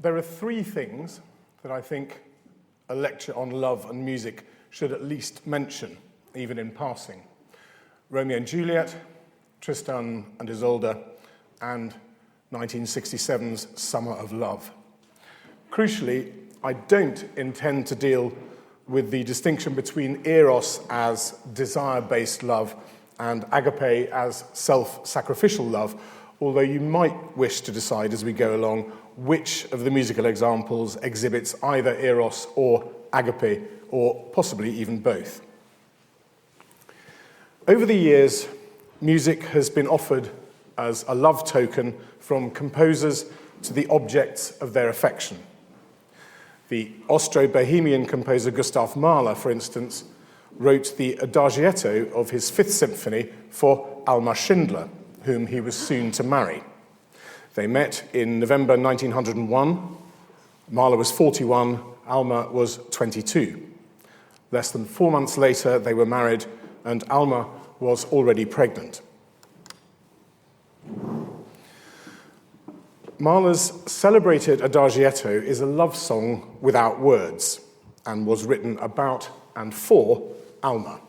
There are three things that I think a lecture on love and music should at least mention, even in passing. Romeo and Juliet, Tristan and Isolde, and 1967's Summer of Love. Crucially, I don't intend to deal with the distinction between eros as desire-based love and agape as self-sacrificial love, although you might wish to decide as we go along which of the musical examples exhibits either eros or agape, or possibly even both. Over the years, music has been offered as a love token from composers to the objects of their affection. The Austro-Bohemian composer Gustav Mahler, for instance, wrote the Adagietto of his Fifth Symphony for Alma Schindler, whom he was soon to marry. They met in November 1901. Mahler was 41, Alma was 22. Less than 4 months later, they were married, and Alma was already pregnant. Mahler's celebrated Adagietto is a love song without words and was written about and for Alma.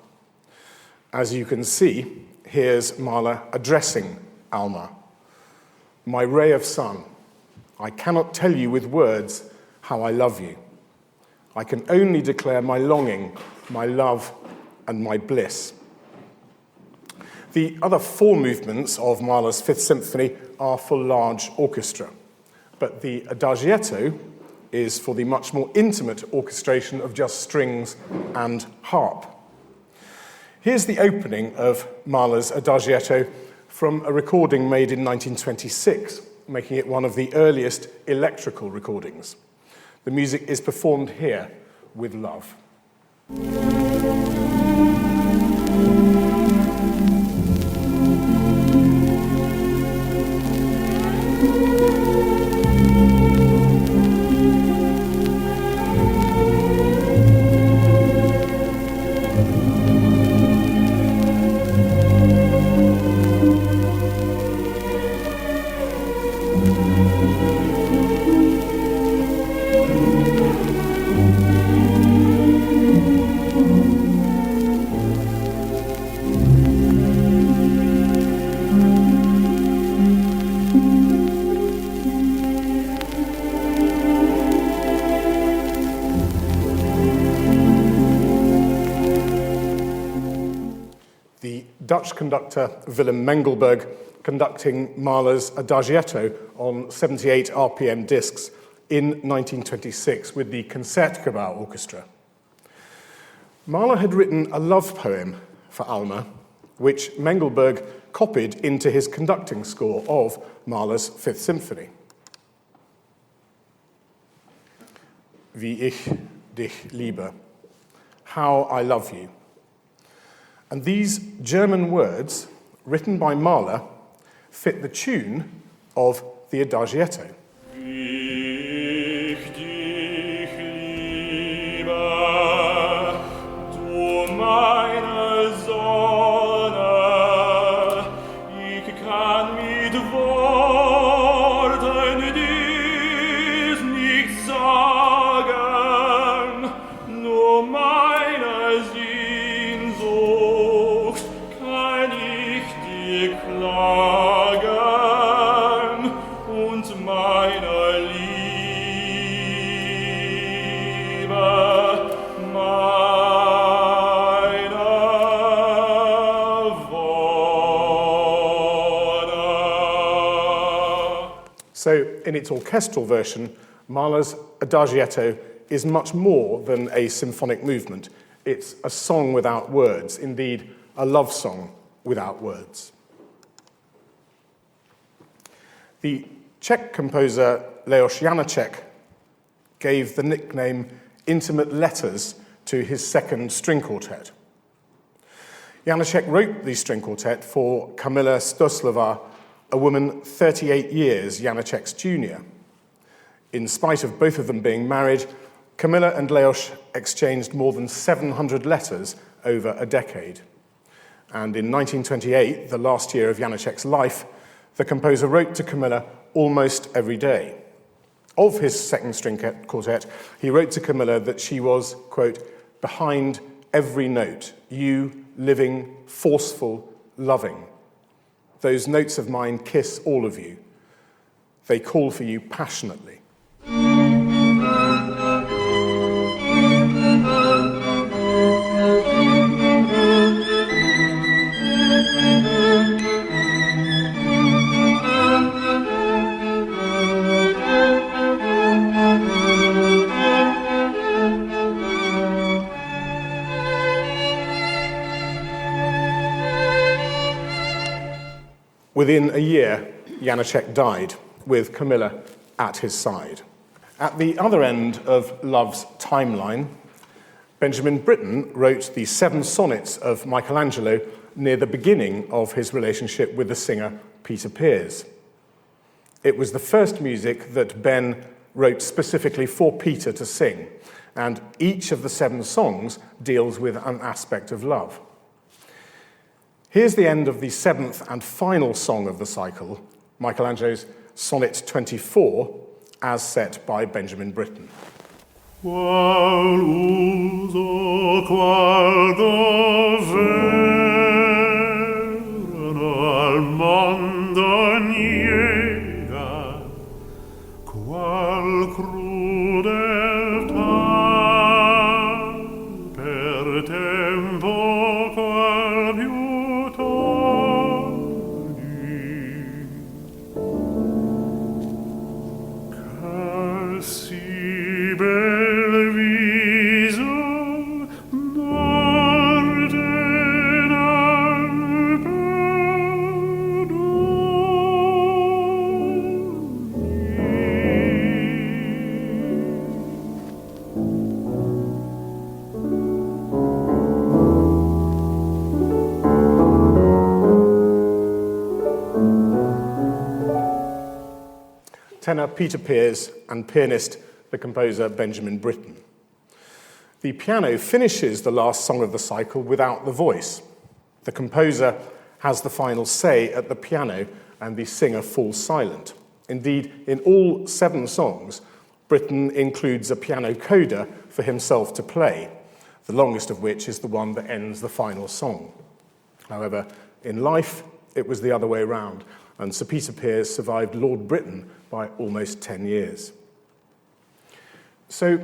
As you can see, here's Mahler addressing Alma. My ray of sun, I cannot tell you with words how I love you. I can only declare my longing, my love, and my bliss. The other four movements of Mahler's Fifth Symphony are for large orchestra, but the Adagietto is for the much more intimate orchestration of just strings and harp. Here's the opening of Mahler's Adagietto from a recording made in 1926, making it one of the earliest electrical recordings. The music is performed here with love. Dutch conductor Willem Mengelberg conducting Mahler's Adagietto on 78 RPM discs in 1926 with the Concertgebouw Orchestra. Mahler had written a love poem for Alma, which Mengelberg copied into his conducting score of Mahler's Fifth Symphony. Wie ich dich liebe, how I love you. And these German words, written by Mahler, fit the tune of the Adagietto. Wie ich dich liebe, du meine Sonne, ich kann mit Worten dies nicht sagen, nur meine Sehnsucht kann ich dir klagen und meine Liebe, meine Worte. So, in its orchestral version, Mahler's Adagietto is much more than a symphonic movement. It's a song without words, indeed, a love song without words. The Czech composer Leos Janáček gave the nickname Intimate Letters to his second string quartet. Janáček wrote the string quartet for Kamila Stoslova, a woman 38 years Janáček's junior. In spite of both of them being married, Kamila and Leos exchanged more than 700 letters over a decade. And in 1928, the last year of Janáček's life, the composer wrote to Kamila almost every day. Of his second string quartet, he wrote to Camilla that she was, quote, behind every note, you, living, forceful, loving. Those notes of mine kiss all of you. They call for you passionately. Within a year, Janacek died, with Camilla at his side. At the other end of love's timeline, Benjamin Britten wrote the 7 sonnets of Michelangelo near the beginning of his relationship with the singer Peter Pears. It was the first music that Ben wrote specifically for Peter to sing, and each of the 7 songs deals with an aspect of love. Here's the end of the 7th and final song of the cycle, Michelangelo's Sonnet 24, as set by Benjamin Britten. Qual uso, qual governo al mondo niega, qual crudeltà per tempo, qual più togni, che si bel viso n'ordina Tenor Peter Pears and pianist the composer Benjamin Britten. The piano finishes the last song of the cycle without the voice. The composer has the final say at the piano and the singer falls silent. Indeed, in all 7 songs, Britten includes a piano coda for himself to play, the longest of which is the one that ends the final song. However, in life, it was the other way around, and Sir Peter Pears survived Lord Britten by almost 10 years. So,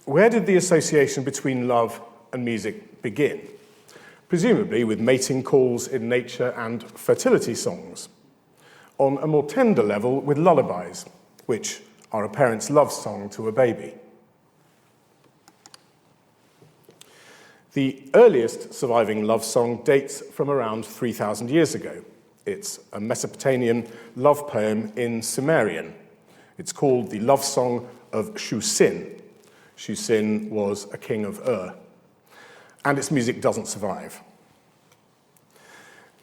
where did the association between love and music begin? Presumably with mating calls in nature and fertility songs. On a more tender level, with lullabies, which are a parent's love song to a baby. The earliest surviving love song dates from around 3,000 years ago. It's a Mesopotamian love poem in Sumerian. It's called the Love Song of Shusin. Shusin was a king of Ur. And its music doesn't survive.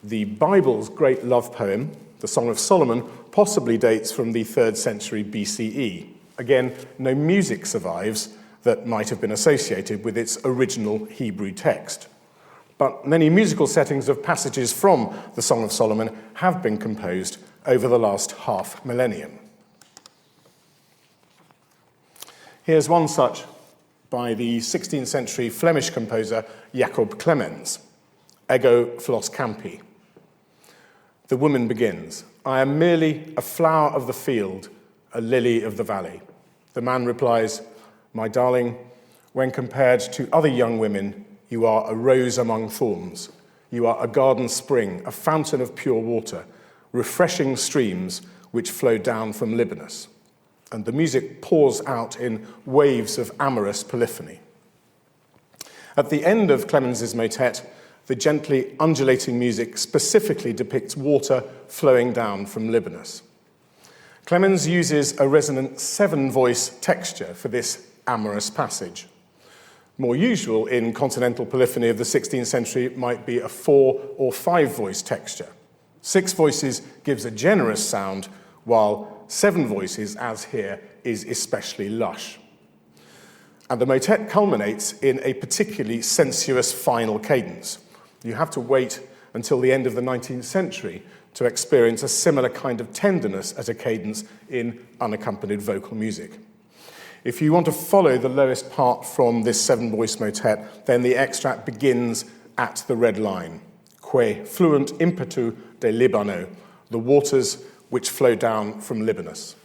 The Bible's great love poem, the Song of Solomon, possibly dates from the 3rd century BCE. Again, no music survives that might have been associated with its original Hebrew text. But many musical settings of passages from the Song of Solomon have been composed over the last half millennium. Here's one such by the 16th century Flemish composer Jacob Clemens, Ego Flos Campi. The woman begins, I am merely a flower of the field, a lily of the valley. The man replies, my darling, when compared to other young women, you are a rose among thorns. You are a garden spring, a fountain of pure water, refreshing streams which flow down from Libanus. And the music pours out in waves of amorous polyphony. At the end of Clemens's motet, the gently undulating music specifically depicts water flowing down from Libanus. Clemens uses a resonant 7-voice texture for this amorous passage. More usual in continental polyphony of the 16th century might be a 4 or 5-voice texture. 6 voices gives a generous sound, while 7 voices, as here, is especially lush. And the motet culminates in a particularly sensuous final cadence. You have to wait until the end of the 19th century to experience a similar kind of tenderness at a cadence in unaccompanied vocal music. If you want to follow the lowest part from this seven-voice motet, then the extract begins at the red line. Que fluent impetu de Libano, the waters which flow down from Libanus.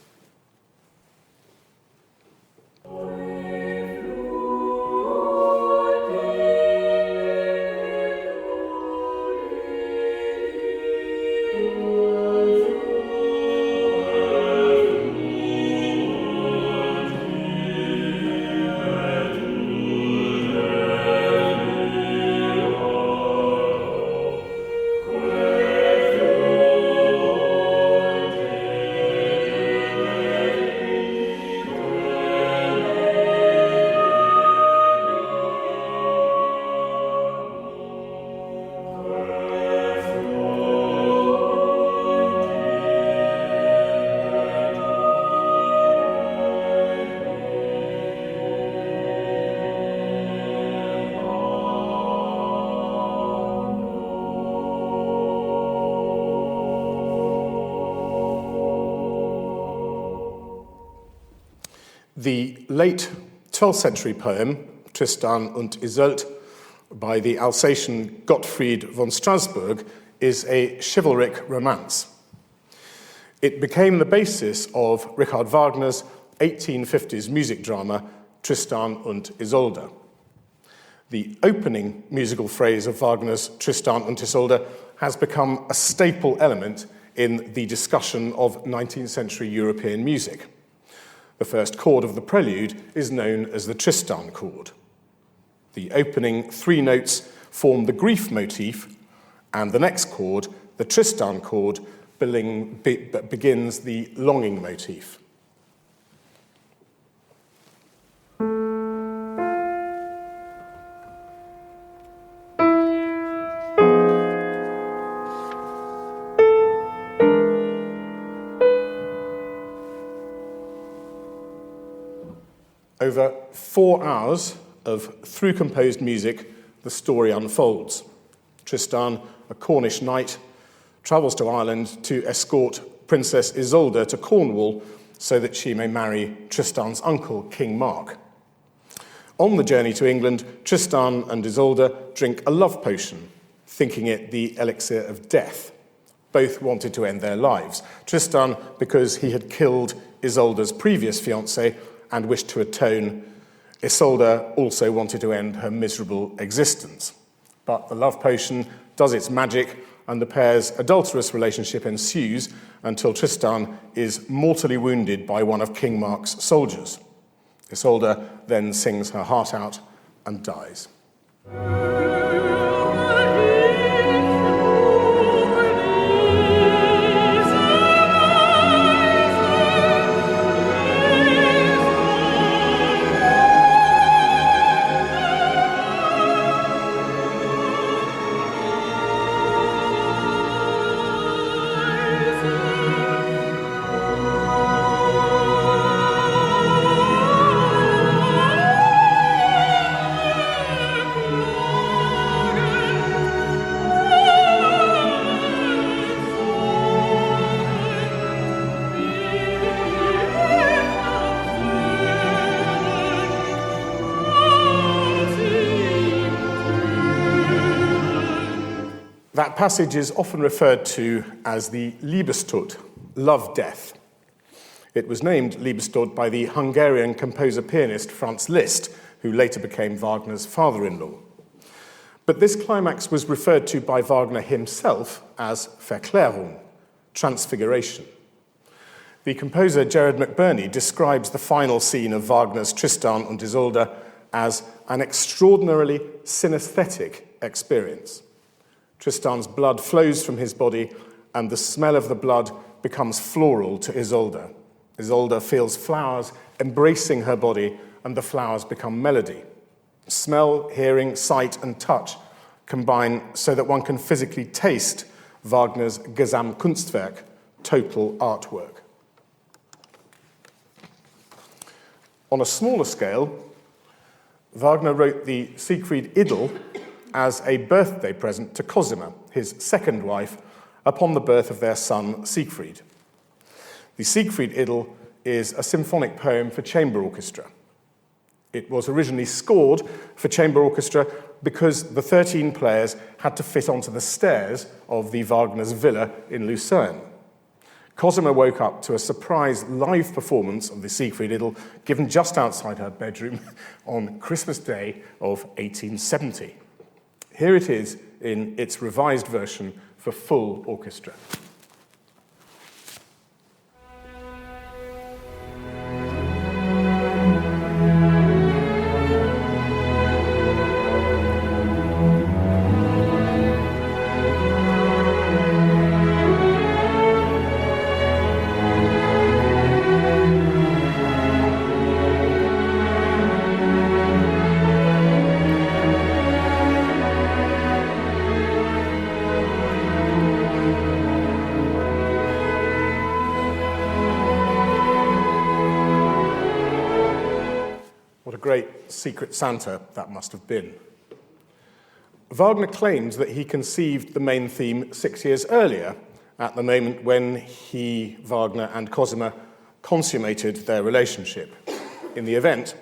The late 12th century poem, Tristan und Isolde, by the Alsatian Gottfried von Strasbourg, is a chivalric romance. It became the basis of Richard Wagner's 1850s music drama, Tristan und Isolde. The opening musical phrase of Wagner's Tristan und Isolde has become a staple element in the discussion of 19th century European music. The first chord of the prelude is known as the Tristan chord. The opening three notes form the grief motif, and the next chord, the Tristan chord, begins the longing motif. Over 4 hours of through-composed music, the story unfolds. Tristan, a Cornish knight, travels to Ireland to escort Princess Isolde to Cornwall so that she may marry Tristan's uncle, King Mark. On the journey to England, Tristan and Isolde drink a love potion, thinking it the elixir of death. Both wanted to end their lives. Tristan because he had killed Isolde's previous fiancé and wished to atone. Isolde also wanted to end her miserable existence. But the love potion does its magic, and the pair's adulterous relationship ensues until Tristan is mortally wounded by one of King Mark's soldiers. Isolde then sings her heart out and dies. That passage is often referred to as the Liebestod, love-death. It was named Liebestod by the Hungarian composer-pianist Franz Liszt, who later became Wagner's father-in-law. But this climax was referred to by Wagner himself as Verklärung, transfiguration. The composer Gerard McBurney describes the final scene of Wagner's Tristan und Isolde as an extraordinarily synesthetic experience. Tristan's blood flows from his body, and the smell of the blood becomes floral to Isolde. Isolde feels flowers embracing her body, and the flowers become melody. Smell, hearing, sight, and touch combine so that one can physically taste Wagner's Gesamtkunstwerk, total artwork. On a smaller scale, Wagner wrote the Siegfried Idyll as a birthday present to Cosima, his second wife, upon the birth of their son Siegfried. The Siegfried Idyll is a symphonic poem for chamber orchestra. It was originally scored for chamber orchestra because the 13 players had to fit onto the stairs of the Wagner's villa in Lucerne. Cosima woke up to a surprise live performance of the Siegfried Idyll given just outside her bedroom on Christmas Day of 1870. Here it is in its revised version for full orchestra. Great secret Santa that must have been. Wagner claims that he conceived the main theme 6 years earlier, at the moment when he, Wagner, and Cosima consummated their relationship. In the event,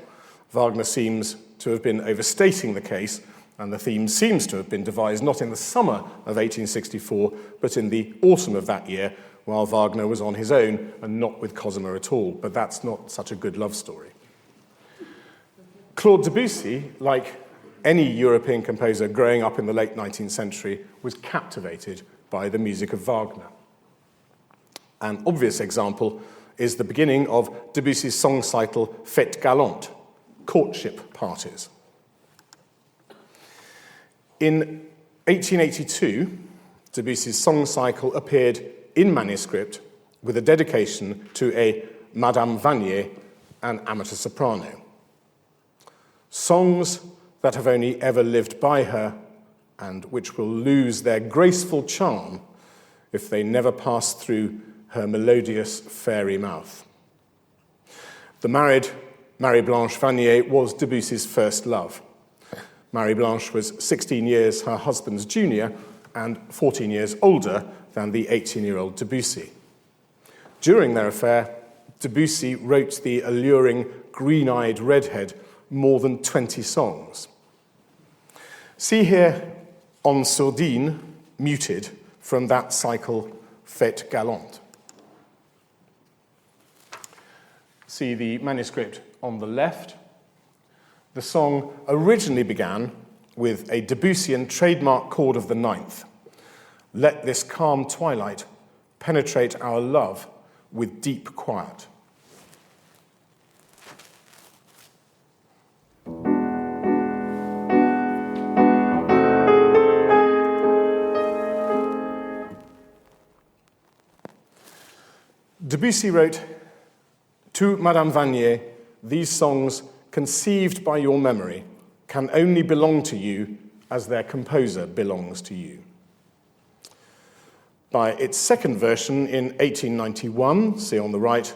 Wagner seems to have been overstating the case, and the theme seems to have been devised not in the summer of 1864, but in the autumn of that year, while Wagner was on his own and not with Cosima at all. But that's not such a good love story. Claude Debussy, like any European composer growing up in the late 19th century, was captivated by the music of Wagner. An obvious example is the beginning of Debussy's song cycle Fêtes Galantes, courtship parties. In 1882, Debussy's song cycle appeared in manuscript with a dedication to a Madame Vanier, an amateur soprano. Songs that have only ever lived by her and which will lose their graceful charm if they never pass through her melodious fairy mouth. The married Marie-Blanche Vanier was Debussy's first love. Marie-Blanche was 16 years her husband's junior and 14 years older than the 18-year-old Debussy. During their affair, Debussy wrote the alluring green-eyed redhead more than 20 songs. See here En Sourdine, muted, from that cycle Fêtes Galantes. See the manuscript on the left. The song originally began with a Debussyan trademark chord of the ninth. Let this calm twilight penetrate our love with deep quiet. Debussy wrote, "To Madame Vanier, these songs, conceived by your memory, can only belong to you as their composer belongs to you." By its second version in 1891, see on the right,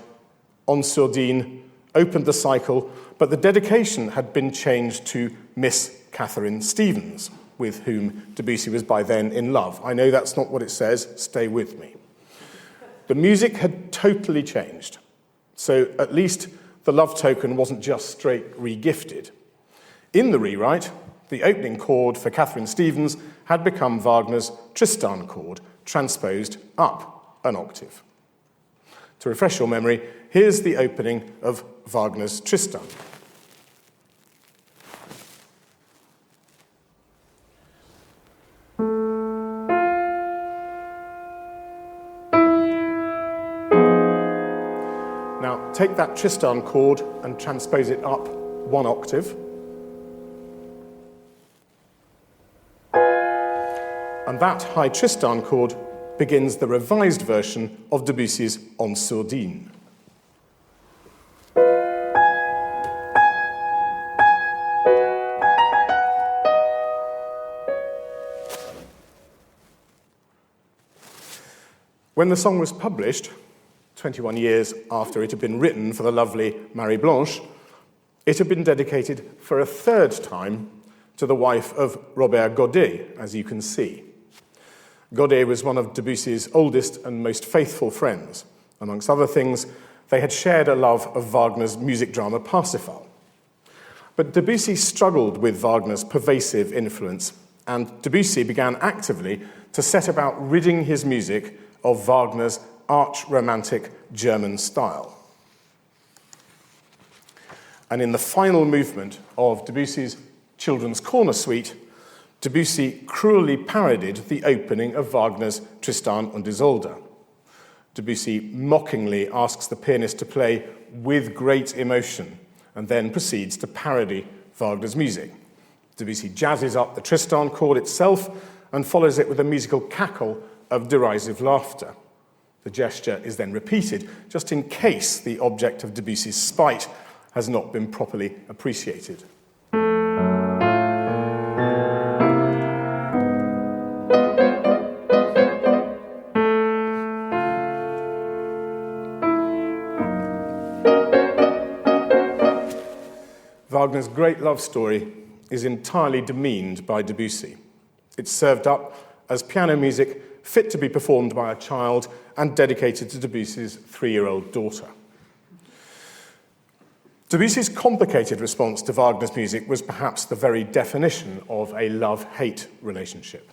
En Sourdine opened the cycle, but the dedication had been changed to Miss Catherine Stevens, with whom Debussy was by then in love. I know that's not what it says, stay with me. The music had totally changed, so at least the love token wasn't just straight re-gifted. In the rewrite, the opening chord for Catherine Stevens had become Wagner's Tristan chord, transposed up an octave. To refresh your memory, here's the opening of Wagner's Tristan. Now, take that Tristan chord and transpose it up one octave. And that high Tristan chord begins the revised version of Debussy's En Sourdine. When the song was published, 21 years after it had been written for the lovely Marie-Blanche, it had been dedicated for a third time to the wife of Robert Godet, as you can see. Godet was one of Debussy's oldest and most faithful friends. Amongst other things, they had shared a love of Wagner's music drama Parsifal. But Debussy struggled with Wagner's pervasive influence, and Debussy began actively to set about ridding his music of Wagner's arch-romantic German style. And in the final movement of Debussy's Children's Corner Suite, Debussy cruelly parodied the opening of Wagner's Tristan und Isolde. Debussy mockingly asks the pianist to play with great emotion and then proceeds to parody Wagner's music. Debussy jazzes up the Tristan chord itself and follows it with a musical cackle of derisive laughter. The gesture is then repeated, just in case the object of Debussy's spite has not been properly appreciated. Wagner's great love story is entirely demeaned by Debussy. It's served up as piano music fit to be performed by a child and dedicated to Debussy's 3-year-old daughter. Debussy's complicated response to Wagner's music was perhaps the very definition of a love-hate relationship.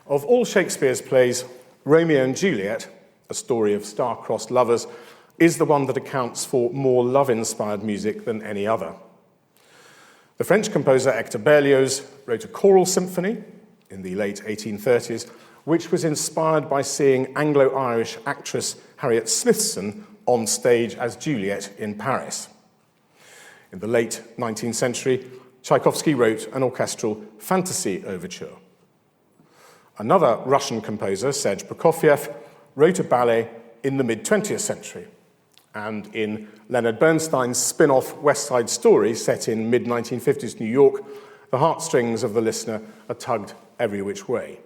Of all Shakespeare's plays, Romeo and Juliet, a story of star-crossed lovers, is the one that accounts for more love-inspired music than any other. The French composer Hector Berlioz wrote a choral symphony in the late 1830s, which was inspired by seeing Anglo-Irish actress Harriet Smithson on stage as Juliet in Paris. In the late 19th century, Tchaikovsky wrote an orchestral fantasy overture. Another Russian composer, Serge Prokofiev, wrote a ballet in the mid-20th century. And in Leonard Bernstein's spin-off West Side Story, set in mid-1950s New York, the heartstrings of the listener are tugged every which way.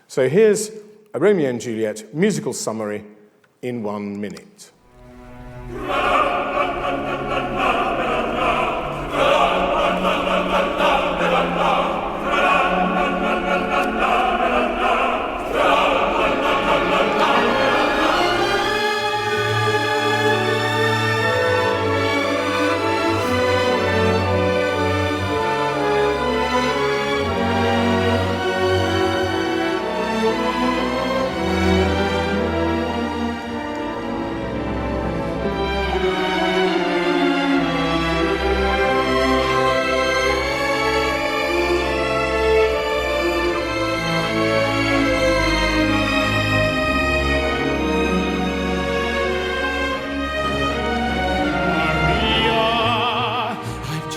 So here's a Romeo and Juliet musical summary in 1 minute.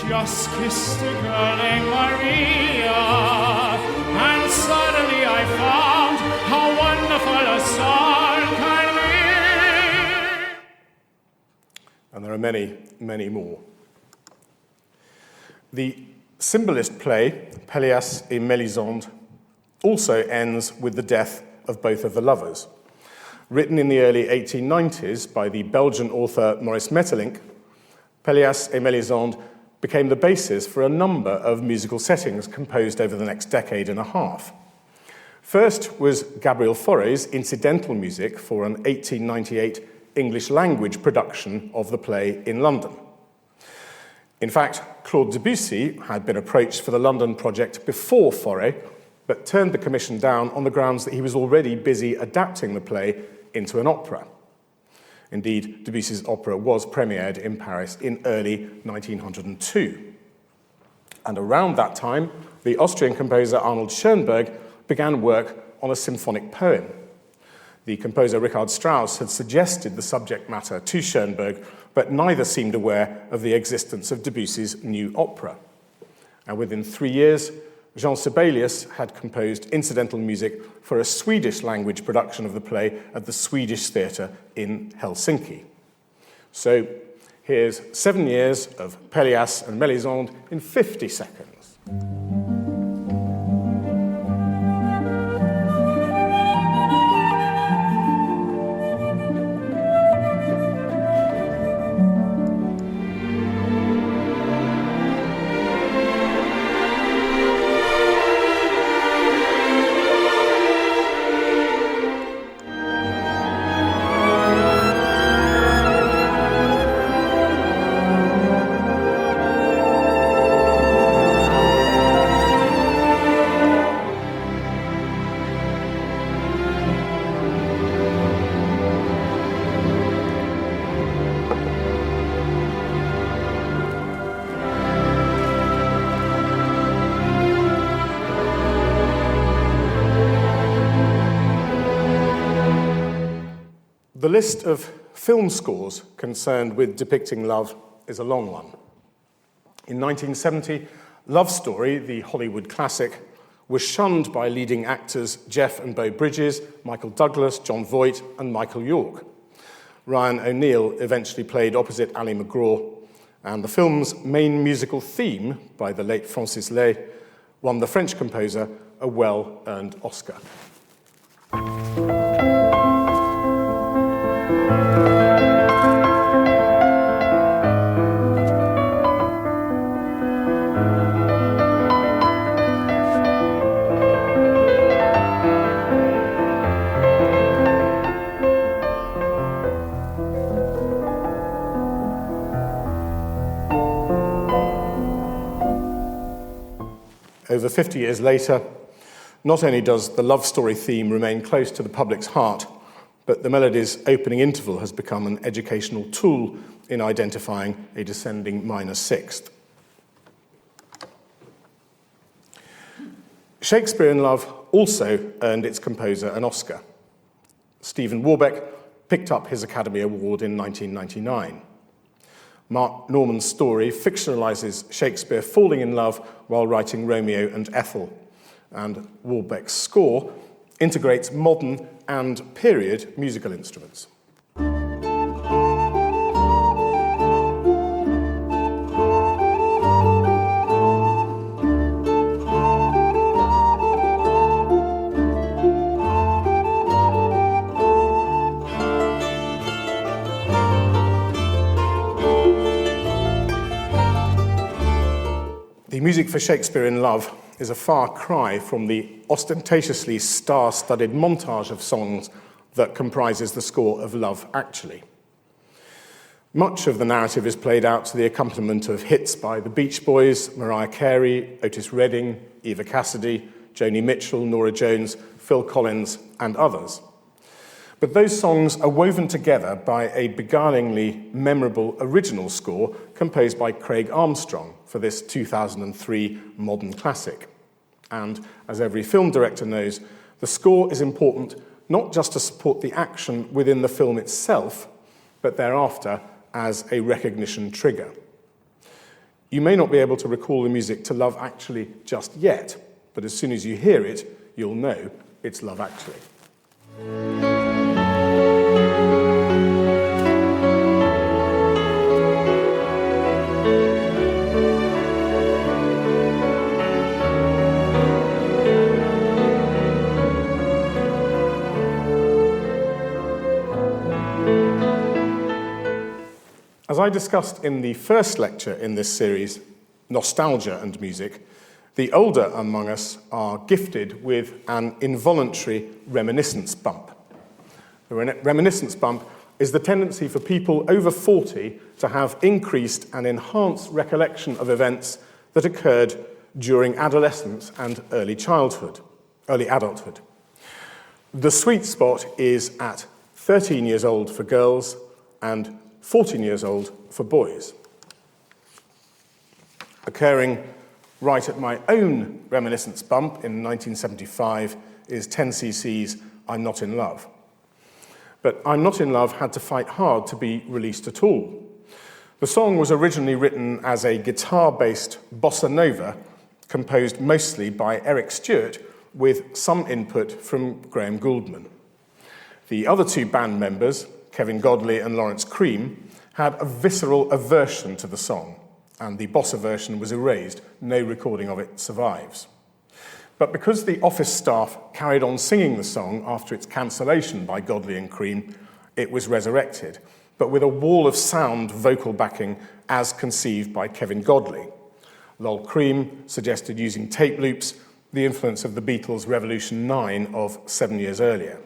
Just kissed a girl named Maria, and suddenly I found how wonderful a song can be. And there are many, many more. The symbolist play, Pelléas Mélisande, also ends with the death of both of the lovers. Written in the early 1890s by the Belgian author Maurice Maeterlinck, Pelléas Mélisande became the basis for a number of musical settings composed over the next decade and a half. First was Gabriel Fauré's incidental music for an 1898 English-language production of the play in London. In fact, Claude Debussy had been approached for the London project before Fauré, but turned the commission down on the grounds that he was already busy adapting the play into an opera. Indeed, Debussy's opera was premiered in Paris in early 1902. And around that time, the Austrian composer Arnold Schoenberg began work on a symphonic poem. The composer Richard Strauss had suggested the subject matter to Schoenberg, but neither seemed aware of the existence of Debussy's new opera. And within 3 years, Jean Sibelius had composed incidental music for a Swedish-language production of the play at the Swedish Theatre in Helsinki. So here's 7 years of Pelléas and Mélisande in 50 seconds. The list of film scores concerned with depicting love is a long one. In 1970, Love Story, the Hollywood classic, was shunned by leading actors Jeff and Beau Bridges, Michael Douglas, Jon Voight, and Michael York. Ryan O'Neal eventually played opposite Ali MacGraw, and the film's main musical theme, by the late Francis Lay, won the French composer a well-earned Oscar. Over 50 years later, not only does the Love Story theme remain close to the public's heart, but the melody's opening interval has become an educational tool in identifying a descending minor sixth. Shakespeare in Love also earned its composer an Oscar. Stephen Warbeck picked up his Academy Award in 1999. Mark Norman's story fictionalizes Shakespeare falling in love while writing Romeo and Ethel, and Warbeck's score integrates modern and period musical instruments. The music for Shakespeare in Love is a far cry from the ostentatiously star-studded montage of songs that comprises the score of Love Actually. Much of the narrative is played out to the accompaniment of hits by the Beach Boys, Mariah Carey, Otis Redding, Eva Cassidy, Joni Mitchell, Norah Jones, Phil Collins, and others. But those songs are woven together by a beguilingly memorable original score composed by Craig Armstrong for this 2003 modern classic. And, as every film director knows, the score is important not just to support the action within the film itself, but thereafter as a recognition trigger. You may not be able to recall the music to Love Actually just yet, but as soon as you hear it, you'll know it's Love Actually. As I discussed in the first lecture in this series, Nostalgia and Music, the older among us are gifted with an involuntary reminiscence bump. The reminiscence bump is the tendency for people over 40 to have increased and enhanced recollection of events that occurred during adolescence and early adulthood. The sweet spot is at 13 years old for girls and 14 years old for boys. Occurring right at my own reminiscence bump in 1975 is 10cc's I'm Not in Love. But I'm Not in Love had to fight hard to be released at all. The song was originally written as a guitar-based bossa nova composed mostly by Eric Stewart with some input from Graham Gouldman. The other two band members, Kevin Godley and Lawrence Cream, had a visceral aversion to the song, and the bossa version was erased. No recording of it survives. But because the office staff carried on singing the song after its cancellation by Godley and Cream, it was resurrected, but with a wall of sound vocal backing as conceived by Kevin Godley. Lol Cream suggested using tape loops, the influence of the Beatles' Revolution 9 of 7 years earlier.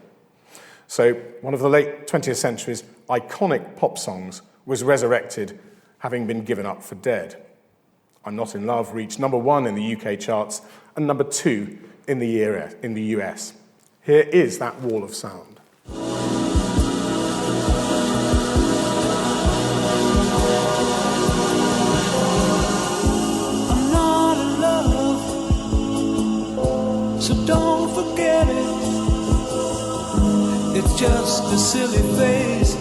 So one of the late 20th century's iconic pop songs was resurrected, having been given up for dead. I'm Not in Love reached number 1 in the UK charts and number 2 in the US. Here is that wall of sound. I'm not in love, so don't forget it. It's just a silly phase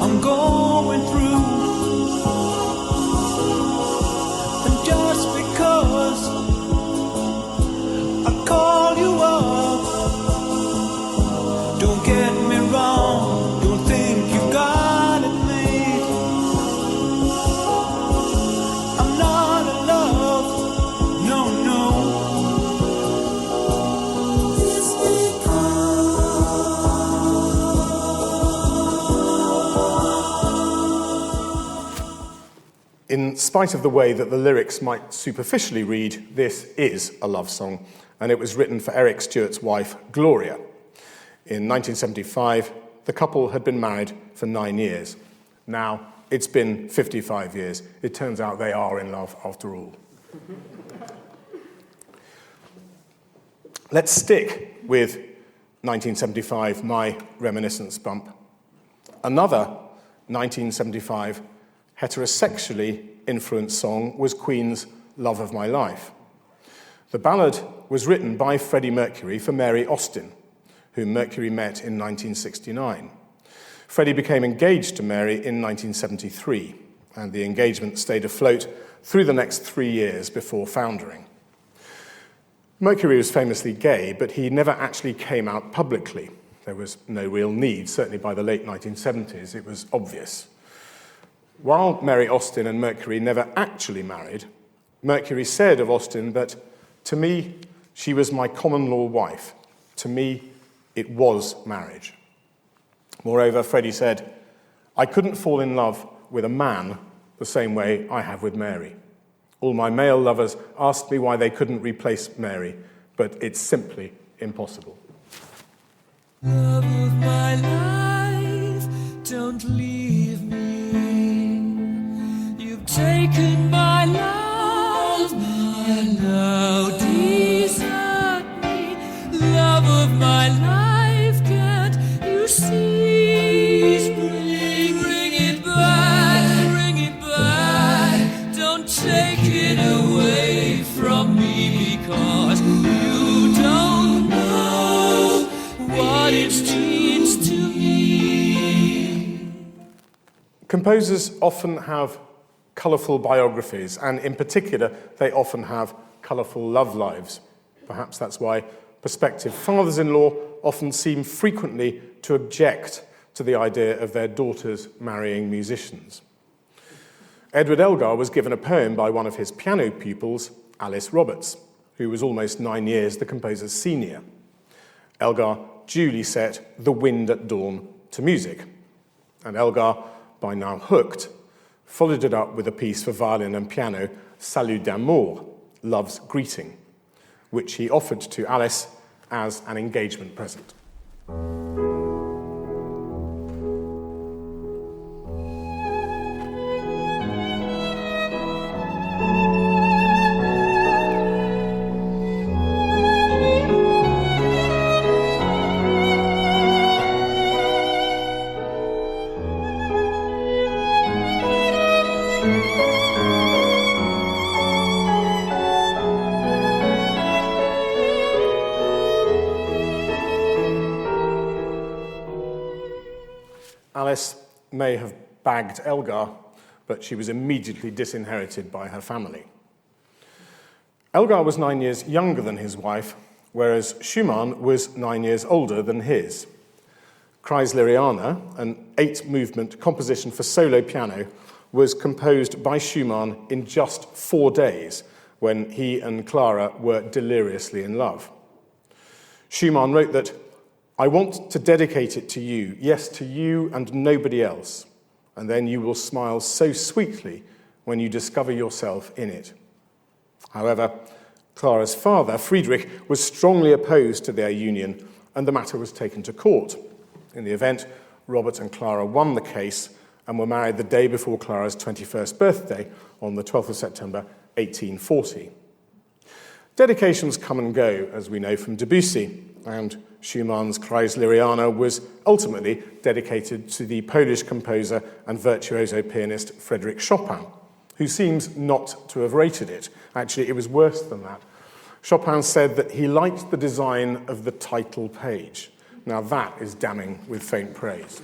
I'm going through. And just because I call you up, don't get me wrong, don't think you got it made. I'm not in love, no, no. In spite of the way that the lyrics might superficially read, this is a love song, and it was written for Eric Stewart's wife, Gloria. In 1975, the couple had been married for 9 years. Now, it's been 55 years. It turns out they are in love after all. Let's stick with 1975, my reminiscence bump. Another 1975 heterosexually influenced song was Queen's Love of My Life. The ballad was written by Freddie Mercury for Mary Austin, whom Mercury met in 1969. Freddie became engaged to Mary in 1973, and the engagement stayed afloat through the next 3 years before foundering. Mercury was famously gay, but he never actually came out publicly. There was no real need, certainly by the late 1970s, it was obvious. While Mary Austin and Mercury never actually married, Mercury said of Austin that, "To me, she was my common-law wife. To me, it was marriage." Moreover, Freddie said, "I couldn't fall in love with a man the same way I have with Mary. All my male lovers asked me why they couldn't replace Mary, but it's simply impossible." Love of my life, don't leave me. You've taken my love, now desert me. Love of my life, can't you see? Bring it back, don't take it away from me, because you don't know what it means to me. Composers often have colourful biographies, and in particular, they often have colourful love lives. Perhaps that's why prospective fathers-in-law often seem frequently to object to the idea of their daughters marrying musicians. Edward Elgar was given a poem by one of his piano pupils, Alice Roberts, who was almost 9 years the composer's senior. Elgar duly set The Wind at Dawn to music, and Elgar, by now hooked, followed it up with a piece for violin and piano, Salut d'amour, Love's Greeting, which he offered to Alice as an engagement present. Alice may have bagged Elgar, but she was immediately disinherited by her family. Elgar was 9 years younger than his wife, whereas Schumann was 9 years older than his. Kreisleriana, an 8-movement composition for solo piano, was composed by Schumann in just 4 days, when he and Clara were deliriously in love. Schumann wrote that, "I want to dedicate it to you, yes, to you and nobody else, and then you will smile so sweetly when you discover yourself in it." However, Clara's father, Friedrich, was strongly opposed to their union, and the matter was taken to court. In the event, Robert and Clara won the case and were married the day before Clara's 21st birthday on the 12th of September, 1840. Dedications come and go, as we know from Debussy, and Schumann's Kreisleriana was ultimately dedicated to the Polish composer and virtuoso pianist Frédéric Chopin, who seems not to have rated it. Actually, it was worse than that. Chopin said that he liked the design of the title page, Now that is damning with faint praise.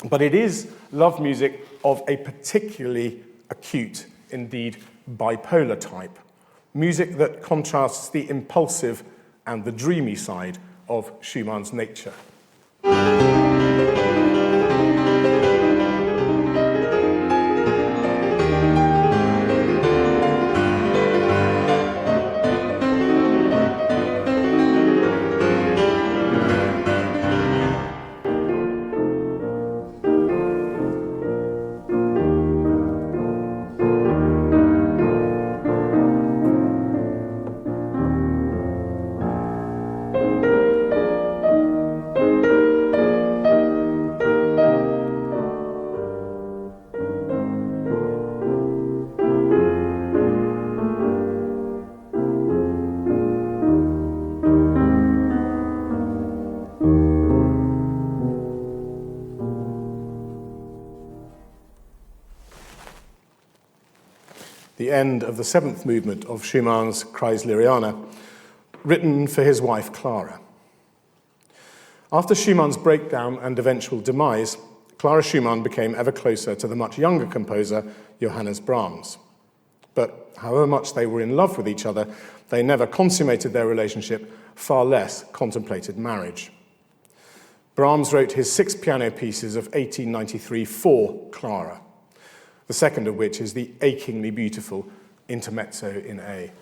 But it is love music of a particularly acute, indeed bipolar type, music that contrasts the impulsive and the dreamy side of Schumann's nature. The end of the seventh movement of Schumann's Kreisleriana, written for his wife Clara. After Schumann's breakdown and eventual demise, Clara Schumann became ever closer to the much younger composer Johannes Brahms. But however much they were in love with each other, they never consummated their relationship, far less contemplated marriage. Brahms wrote his 6 piano pieces of 1893 for Clara, the second of which is the achingly beautiful Intermezzo in A.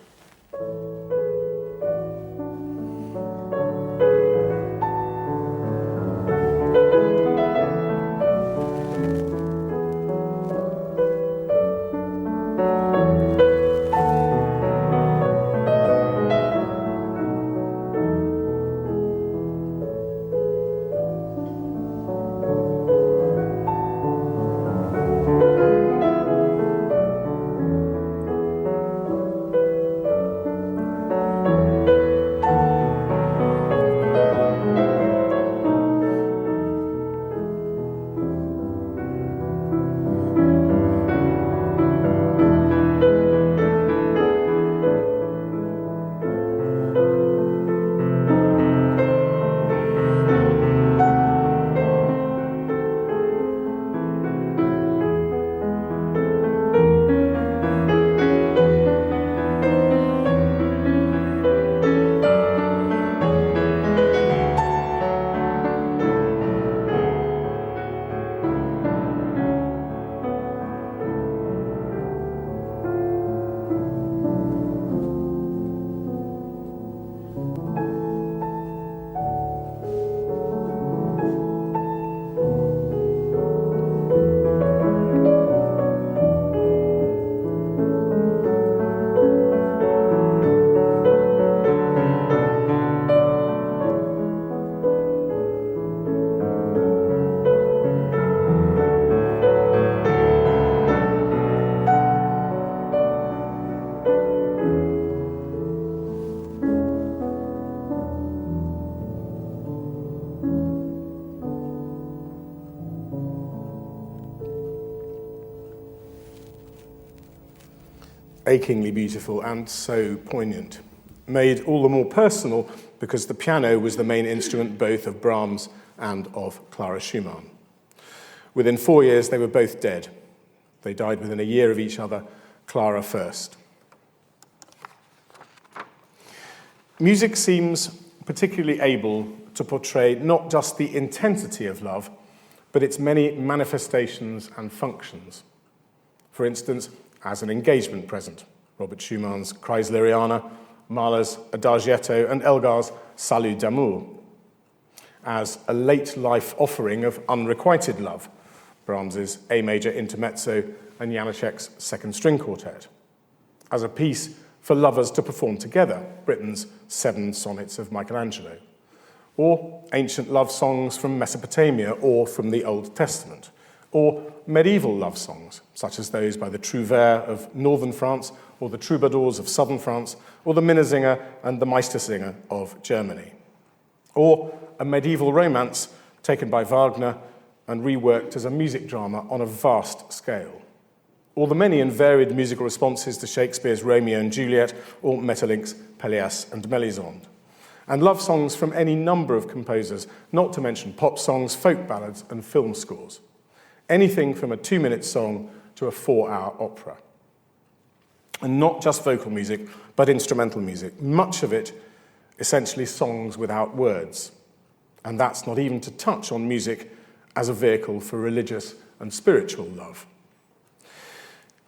Achingly beautiful and so poignant, made all the more personal because the piano was the main instrument both of Brahms and of Clara Schumann. Within 4 years, they were both dead. They died within a year of each other, Clara first. Music seems particularly able to portray not just the intensity of love, but its many manifestations and functions. For instance, as an engagement present, Robert Schumann's Kreisleriana, Mahler's Adagietto, and Elgar's Salut d'amour. As a late life offering of unrequited love, Brahms's A major intermezzo and Janacek's second string quartet. As a piece for lovers to perform together, Britten's 7 sonnets of Michelangelo. Or ancient love songs from Mesopotamia or from the Old Testament. Or medieval love songs, such as those by the trouvères of northern France, or the troubadours of southern France, or the Minnesänger and the Meistersinger of Germany. Or a medieval romance taken by Wagner and reworked as a music drama on a vast scale. Or the many and varied musical responses to Shakespeare's Romeo and Juliet, or Maeterlinck's Pelléas and Mélisande. and love songs from any number of composers, not to mention pop songs, folk ballads, and film scores. Anything from a 2-minute song to a 4-hour opera. And not just vocal music, but instrumental music. Much of it essentially songs without words. And that's not even to touch on music as a vehicle for religious and spiritual love.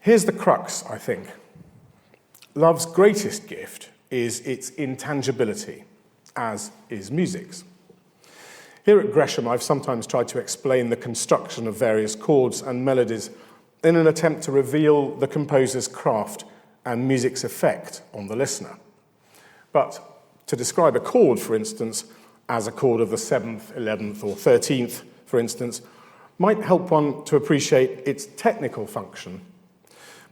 Here's the crux, I think. Love's greatest gift is its intangibility, as is music's. Here at Gresham, I've sometimes tried to explain the construction of various chords and melodies in an attempt to reveal the composer's craft and music's effect on the listener. But to describe a chord, for instance, as a chord of the 7th, 11th, or 13th, for instance, might help one to appreciate its technical function,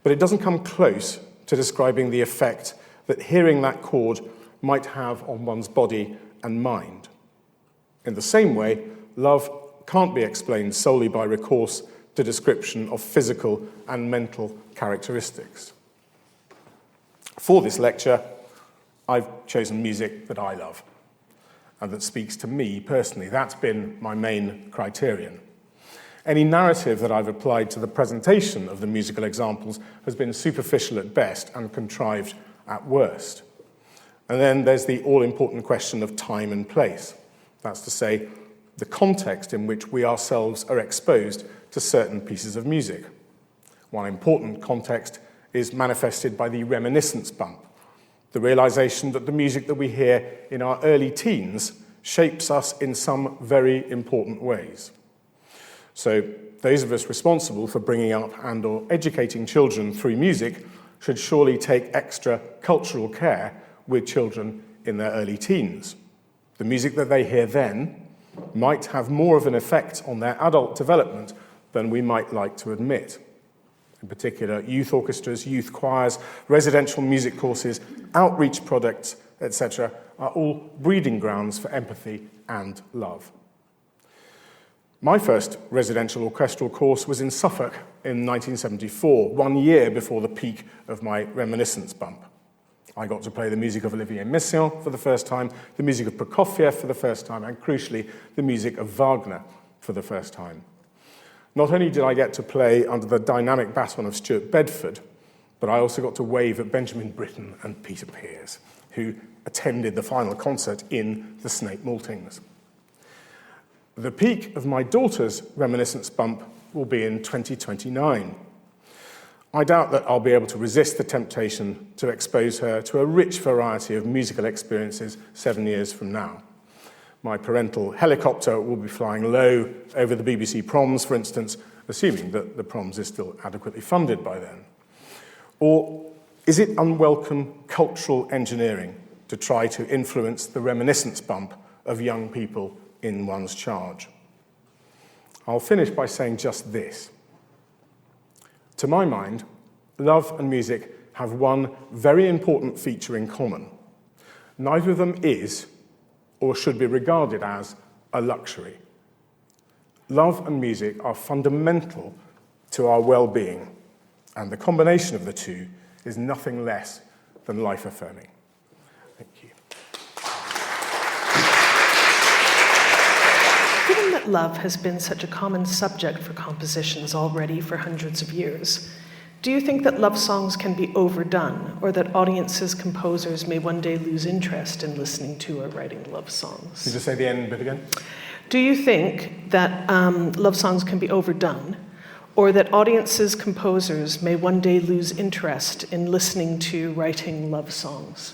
but it doesn't come close to describing the effect that hearing that chord might have on one's body and mind. In the same way, love can't be explained solely by recourse to description of physical and mental characteristics. For this lecture, I've chosen music that I love and that speaks to me personally. That's been my main criterion. Any narrative that I've applied to the presentation of the musical examples has been superficial at best and contrived at worst. And then there's the all-important question of time and place. That's to say, the context in which we ourselves are exposed to certain pieces of music. One important context is manifested by the reminiscence bump, the realization that the music that we hear in our early teens shapes us in some very important ways. So those of us responsible for bringing up and or educating children through music should surely take extra cultural care with children in their early teens. The music that they hear then might have more of an effect on their adult development than we might like to admit. In particular, youth orchestras, youth choirs, residential music courses, outreach projects, etc., are all breeding grounds for empathy and love. My first residential orchestral course was in Suffolk in 1974, 1 year before the peak of my reminiscence bump. I got to play the music of Olivier Messiaen for the first time, the music of Prokofiev for the first time, and crucially, the music of Wagner for the first time. Not only did I get to play under the dynamic baton of Stuart Bedford, but I also got to wave at Benjamin Britten and Peter Pears, who attended the final concert in the Snape Maltings. The peak of my daughter's reminiscence bump will be in 2029. I doubt that I'll be able to resist the temptation to expose her to a rich variety of musical experiences 7 years from now. My parental helicopter will be flying low over the BBC Proms, for instance, assuming that the Proms is still adequately funded by then. Or is it unwelcome cultural engineering to try to influence the reminiscence bump of young people in one's charge? I'll finish by saying just this. To my mind, love and music have one very important feature in common. Neither of them is, or should be regarded as, a luxury. Love and music are fundamental to our well-being, and the combination of the two is nothing less than life-affirming. Thank you. Given that love has been such a common subject for compositions already for hundreds of years, do you think that love songs can be overdone, or that audiences, composers may one day lose interest in listening to or writing love songs? Could you say the end bit again? Do you think that love songs can be overdone, or that audiences, composers may one day lose interest in listening to writing love songs?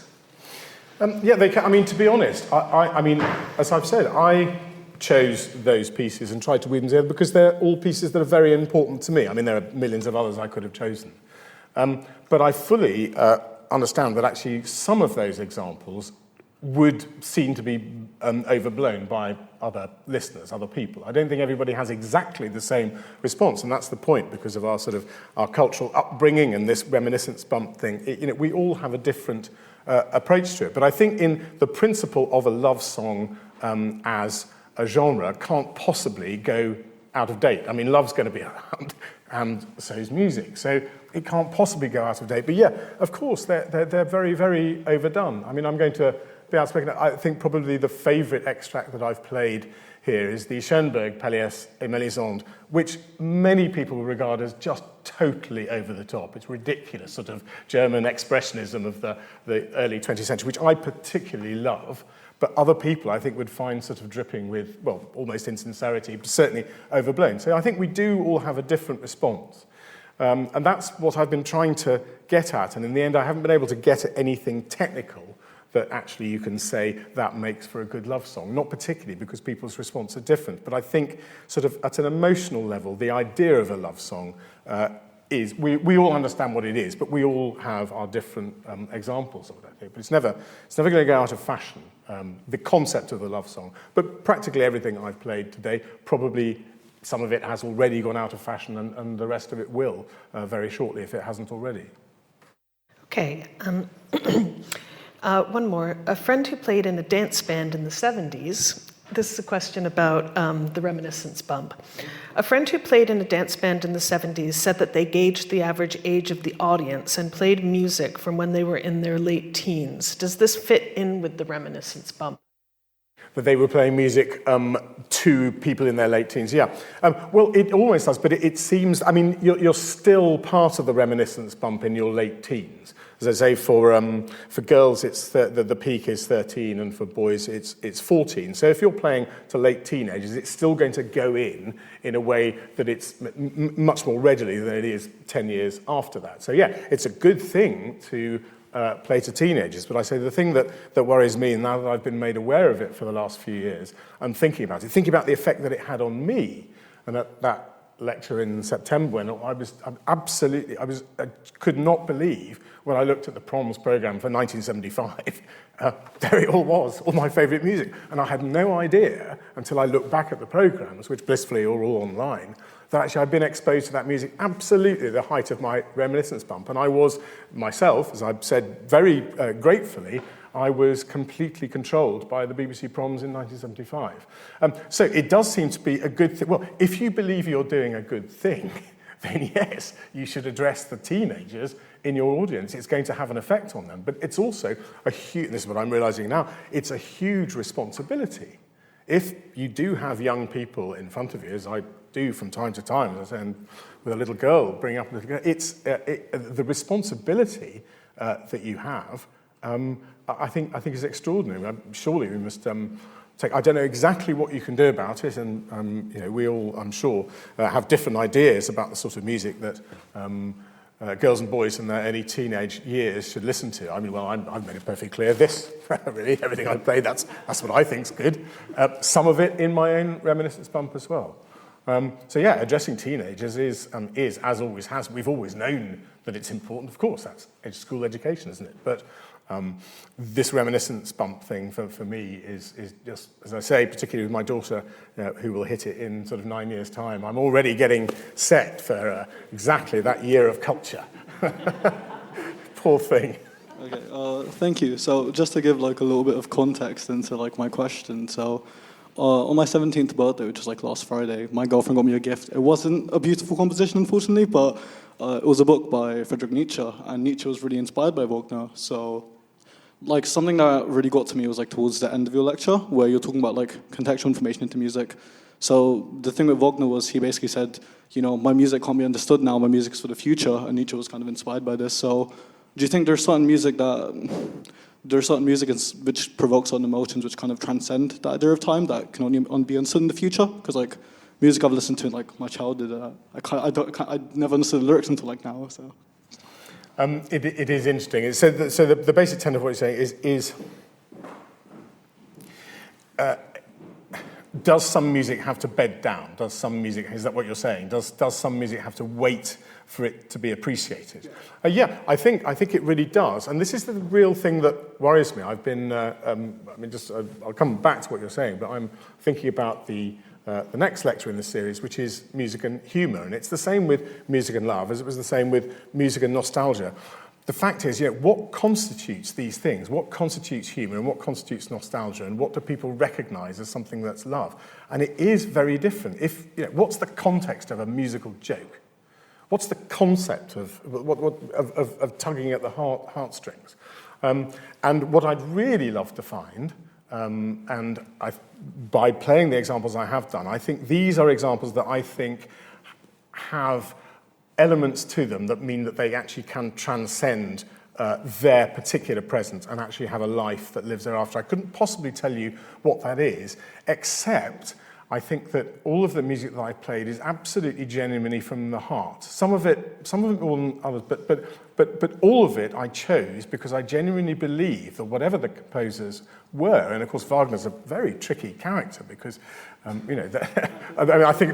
Yeah, they can. I mean, to be honest, I mean, as I've said, I chose those pieces and tried to weave them together because they're all pieces that are very important to me. I mean, there are millions of others I could have chosen. But I fully understand that actually some of those examples would seem to be overblown by other listeners, other people. I don't think everybody has exactly the same response, and that's the point because of our sort of our cultural upbringing and this reminiscence bump thing. We all have a different approach to it. But I think in the principle of a love song as a genre can't possibly go out of date. I mean, love's going to be around, and so is music. So it can't possibly go out of date. But yeah, of course, they're very, very overdone. I mean, I'm going to be outspoken. I think probably the favourite extract that I've played here is the Schoenberg Pelléas Mélisande, which many people regard as just totally over the top. It's ridiculous, sort of German expressionism of the early 20th century, which I particularly love. But other people, I think, would find sort of dripping with, well, almost insincerity, but certainly overblown. So I think we do all have a different response. And that's what I've been trying to get at. And in the end, I haven't been able to get at anything technical that actually you can say that makes for a good love song. Not particularly, because people's response are different. But I think sort of at an emotional level, the idea of a love song is, we all understand what it is, but we all have our different examples of it, I think. But it's never going to go out of fashion, the concept of the love song. But practically everything I've played today, probably some of it has already gone out of fashion, and the rest of it will very shortly, if it hasn't already. Okay. One more. A friend who played in a dance band in the 70s, this is a question about the reminiscence bump. A friend who played in a dance band in the 70s said that they gauged the average age of the audience and played music from when they were in their late teens. Does this fit in with the reminiscence bump? That they were playing music to people in their late teens, yeah. Well, it almost does, but it seems, I mean, you're still part of the reminiscence bump in your late teens. As I say, for girls, it's the peak is 13, and for boys, it's 14. So if you're playing to late teenagers, it's still going to go in a way that it's much more readily than it is 10 years after that. So yeah, it's a good thing to play to teenagers. But I say the thing that worries me, now that I've been made aware of it for the last few years, I'm thinking about the effect that it had on me. And at that lecture in September, when I could not believe when I looked at the proms programme for 1975, there it all was, all my favourite music. And I had no idea until I looked back at the programmes, which blissfully are all online, that actually I'd been exposed to that music absolutely at the height of my reminiscence bump. And I was myself, as I've said very gratefully, I was completely controlled by the BBC proms in 1975. So it does seem to be a good thing. Well, if you believe you're doing a good thing, then yes, you should address the teenagers in your audience. It's going to have an effect on them. But it's also a huge, this is what I'm realising now, it's a huge responsibility. If you do have young people in front of you, as I do from time to time, as I say, and with a little girl, bring up a little girl, it's the responsibility that you have, I think is extraordinary. Surely we must take. I don't know exactly what you can do about it, and we all, I'm sure, have different ideas about the sort of music that girls and boys in their early teenage years should listen to. I mean, well, I've made it perfectly clear. This, really, everything I've played, that's what I think's good. Some of it in my own reminiscence bump as well. So yeah, addressing teenagers is as always has. We've always known that it's important. Of course, that's school education, isn't it? But this reminiscence bump thing for me is just, as I say, particularly with my daughter, who will hit it in sort of 9 years' time. I'm already getting set for exactly that year of culture. Poor thing. Okay, thank you. So just to give like a little bit of context into like my question. So on my 17th birthday, which was like last Friday, my girlfriend got me a gift. It wasn't a beautiful composition, unfortunately, but it was a book by Friedrich Nietzsche, and Nietzsche was really inspired by Wagner. So like something that really got to me was like towards the end of your lecture, where you're talking about like contextual information into music. So the thing with Wagner was he basically said, my music can't be understood now, my music's for the future, and Nietzsche was kind of inspired by this. So do you think there's certain music which provoke certain emotions which kind of transcend that idea of time that can only be understood in the future? Because like music I've listened to in like my childhood, I never understood the lyrics until like now. So it is interesting. So the basic tenor of what you're saying is does some music have to bed down? Does some music, is that what you're saying? Does some music have to wait for it to be appreciated? Yeah, I think it really does. And this is the real thing that worries me. I've been, I'll come back to what you're saying, but I'm thinking about the next lecture in the series, which is music and humour. And it's the same with music and love as it was the same with music and nostalgia. The fact is, what constitutes these things? What constitutes humour and what constitutes nostalgia? And what do people recognise as something that's love? And it is very different. What's the context of a musical joke? What's the concept of tugging at the heartstrings? And what I'd really love to find, by playing the examples I have done, I think these are examples that I think have elements to them that mean that they actually can transcend their particular presence and actually have a life that lives thereafter. I couldn't possibly tell you what that is, except I think that all of the music that I've played is absolutely genuinely from the heart. Some of it more than others, but all of it I chose because I genuinely believe that whatever the composers were, and of course Wagner's a very tricky character because, I mean, I think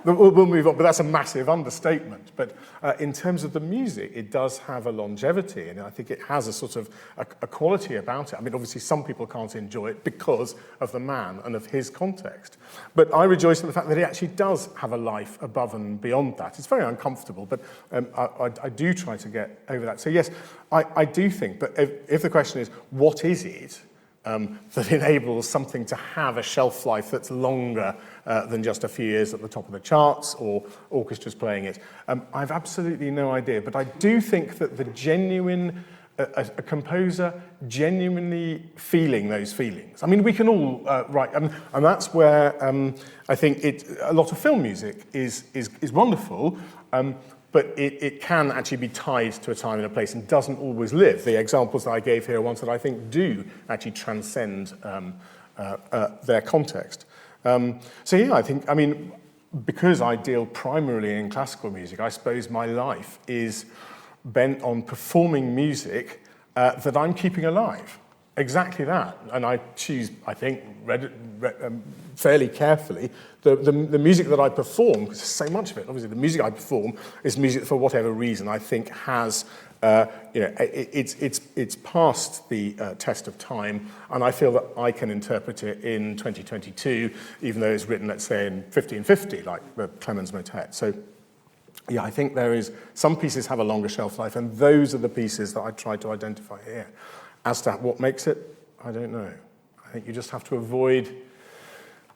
we'll move on, but that's a massive understatement. But in terms of the music, it does have a longevity, and I think it has a sort of a quality about it. I mean, obviously some people can't enjoy it because of the man and of his context. But I rejoice in the fact that it actually does have a life above and beyond that. It's very uncomfortable, but I do try to get over that. So yes, I do think, but if the question is, what is it that enables something to have a shelf life that's longer than just a few years at the top of the charts or orchestras playing it? I've absolutely no idea, but I do think that the genuine, a composer genuinely feeling those feelings. I mean, we can all write, and that's where I think a lot of film music is wonderful, but it can actually be tied to a time and a place and doesn't always live. The examples that I gave here are ones that I think do actually transcend their context. So yeah, I mean, because I deal primarily in classical music, I suppose my life is bent on performing music that I'm keeping alive. Exactly that. And I choose, I think, fairly carefully, the music that I perform, because there's so much of it, obviously the music I perform is music that for whatever reason I think has, it's passed the test of time, and I feel that I can interpret it in 2022, even though it's written, let's say, in 1550, like the Clemens Motet. So yeah, I think some pieces have a longer shelf life, and those are the pieces that I try to identify here. As to what makes it, I don't know. I think you just have to avoid,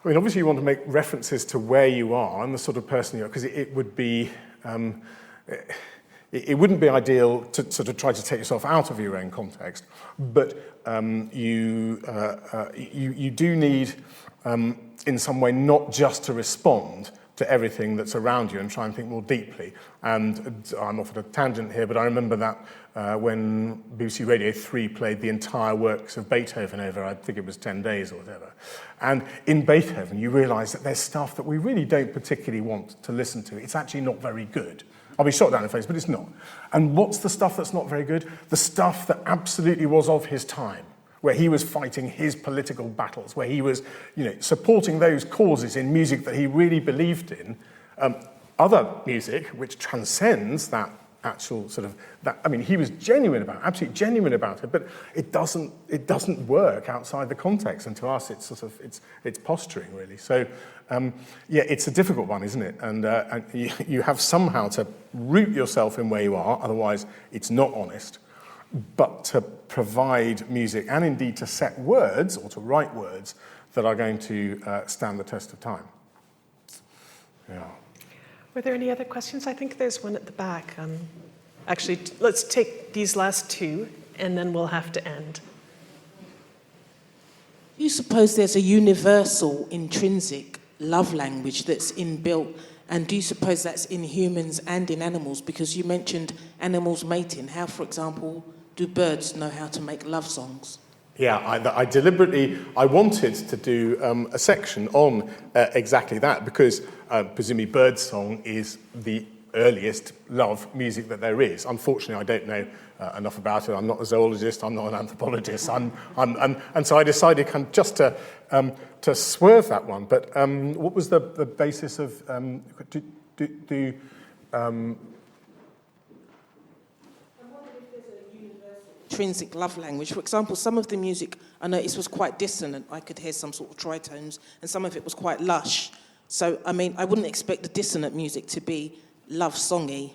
I mean, obviously you want to make references to where you are and the sort of person you are, because it would be, it wouldn't be ideal to sort of try to take yourself out of your own context, but you do need, in some way, not just to respond to everything that's around you and try and think more deeply. And I'm off at a tangent here, but I remember that when BBC Radio 3 played the entire works of Beethoven over, I think it was 10 days or whatever. And in Beethoven, you realise that there's stuff that we really don't particularly want to listen to. It's actually not very good. I'll be shot down in the face, but it's not. And what's the stuff that's not very good? The stuff that absolutely was of his time, where he was fighting his political battles, where he was, supporting those causes in music that he really believed in. Other music, which transcends that actual sort of, he was absolutely genuine about it, but it doesn't work outside the context, and to us it's sort of, it's posturing really. So, it's a difficult one, isn't it? And you have somehow to root yourself in where you are, otherwise it's not honest. But to provide music and indeed to set words or to write words that are going to stand the test of time. Yeah. Were there any other questions? I think there's one at the back. Actually, let's take these last two and then we'll have to end. Do you suppose there's a universal intrinsic love language that's inbuilt? And do you suppose that's in humans and in animals? Because you mentioned animals mating. How, for example, do birds know how to make love songs? Yeah, I wanted to do a section on exactly that, because presumably birdsong is the earliest love music that there is. Unfortunately, I don't know enough about it. I'm not a zoologist, I'm not an anthropologist, and so I decided just to swerve that one. But what was the basis of intrinsic love language? For example, some of the music I noticed was quite dissonant. I could hear some sort of tritones, and some of it was quite lush. So, I wouldn't expect the dissonant music to be love-songy,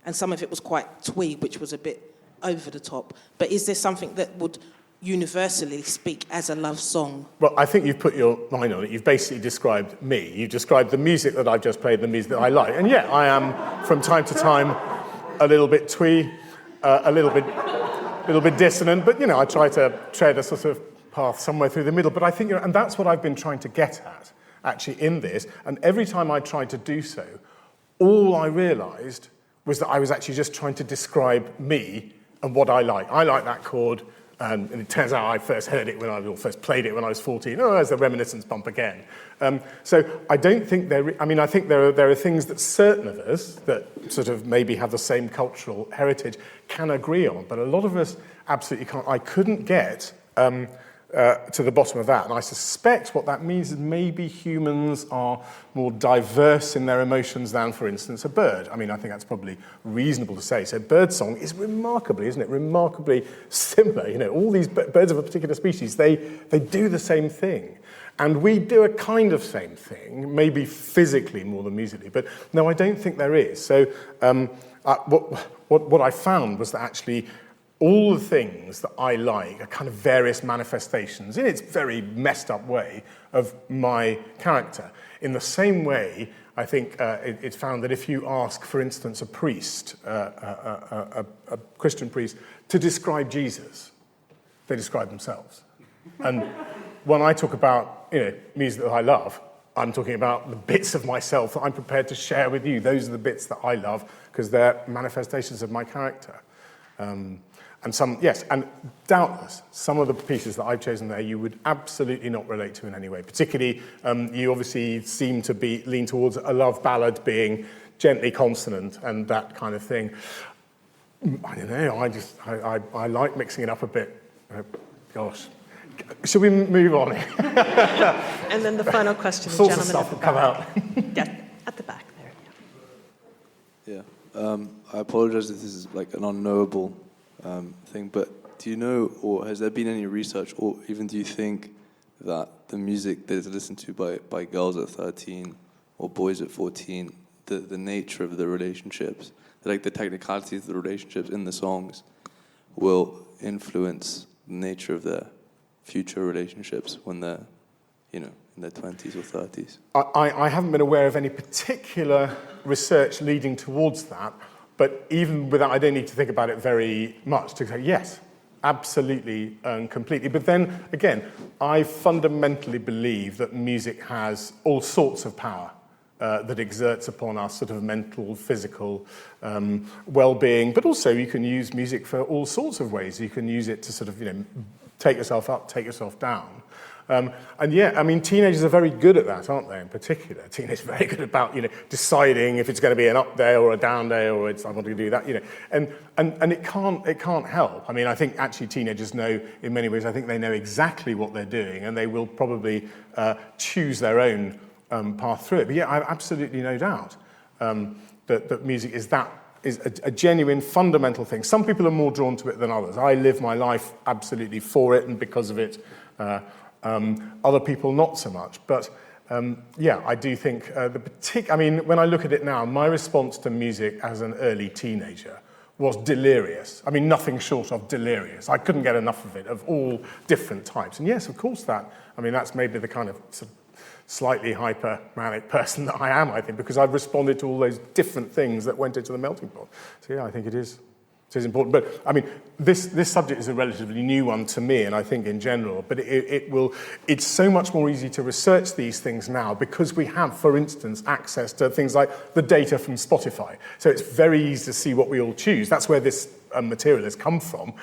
and some of it was quite twee, which was a bit over the top. But is there something that would universally speak as a love song? Well, I think you've put your mind on it. You've basically described me. You've described the music that I've just played, the music that I like. And yeah, I am, from time to time, a little bit twee, a little bit little bit dissonant, but, I try to tread a sort of path somewhere through the middle. But I think, and that's what I've been trying to get at, actually, in this. And every time I tried to do so, all I realised was that I was actually just trying to describe me and what I like. I like that chord, and it turns out I first heard it or first played it when I was 14. Oh, there's the reminiscence bump again. So I don't think I think there are things that certain of us that sort of maybe have the same cultural heritage can agree on, but a lot of us absolutely can't. I couldn't get to the bottom of that, and I suspect what that means is maybe humans are more diverse in their emotions than, for instance, a bird. I mean, I think that's probably reasonable to say. So birdsong is remarkably, isn't it, remarkably similar. All these birds of a particular species, they do the same thing. And we do a kind of same thing, maybe physically more than musically, but no, I don't think there is. So what I found was that actually all the things that I like are kind of various manifestations, in its very messed up way, of my character. In the same way, I think it's found that if you ask, for instance, a priest, a Christian priest, to describe Jesus, they describe themselves. And when I talk about music that I love, I'm talking about the bits of myself that I'm prepared to share with you. Those are the bits that I love because they're manifestations of my character. And some, yes, and doubtless, some of the pieces that I've chosen there you would absolutely not relate to in any way. Particularly, you obviously seem to lean towards a love ballad being gently consonant and that kind of thing. I don't know, I like mixing it up a bit. Gosh. Should we move on? And then the final question, the Sorts of gentleman stuff will come out. Yeah, at the back there. Yeah. I apologize if this is like an unknowable thing, but do you know, or has there been any research, or even do you think that the music that is listened to by girls at 13 or boys at 14, the nature of the relationships, like the technicalities of the relationships in the songs, will influence the nature of their future relationships when they're, in their 20s or 30s? I haven't been aware of any particular research leading towards that, but even without, I don't need to think about it very much to say, yes, absolutely and completely. But then, again, I fundamentally believe that music has all sorts of power that exerts upon our sort of mental, physical well-being, but also you can use music for all sorts of ways. You can use it to sort of, take yourself up, take yourself down. And yeah, I mean, teenagers are very good at that, aren't they, in particular? Teenagers are very good about, deciding if it's going to be an up day or a down day or I want to do that, And it can't help. I mean, I think actually teenagers know, in many ways, I think they know exactly what they're doing and they will probably choose their own path through it. But yeah, I have absolutely no doubt that music is a genuine, fundamental thing. Some people are more drawn to it than others. I live my life absolutely for it and because of it. Other people not so much. But yeah, I do think when I look at it now, my response to music as an early teenager was delirious. I mean, nothing short of delirious. I couldn't get enough of it, of all different types. And yes, of course that's maybe the kind of slightly hyper-manic person that I am, I think, because I've responded to all those different things that went into the melting pot. So yeah, I think it is is important. But I mean, this subject is a relatively new one to me, and I think in general. But it's so much more easy to research these things now because we have, for instance, access to things like the data from Spotify. So it's very easy to see what we all choose. That's where this material has come from.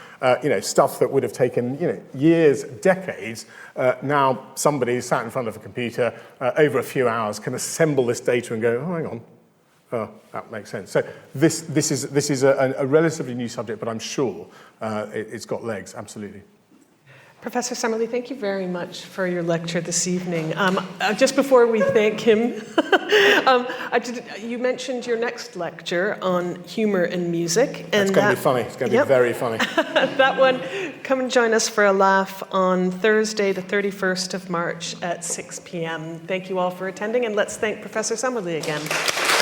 Stuff that would have taken years, decades. Now somebody sat in front of a computer over a few hours can assemble this data and go, oh, hang on. Oh, that makes sense. So this is a relatively new subject, but I'm sure it's got legs, absolutely. Professor Summerlee, thank you very much for your lecture this evening. Just before we thank him, you mentioned your next lecture on humour and music. And it's going to be funny. It's going to be very funny. That one, come and join us for a laugh on Thursday, the 31st of March at 6 p.m. Thank you all for attending, and let's thank Professor Summerlee again.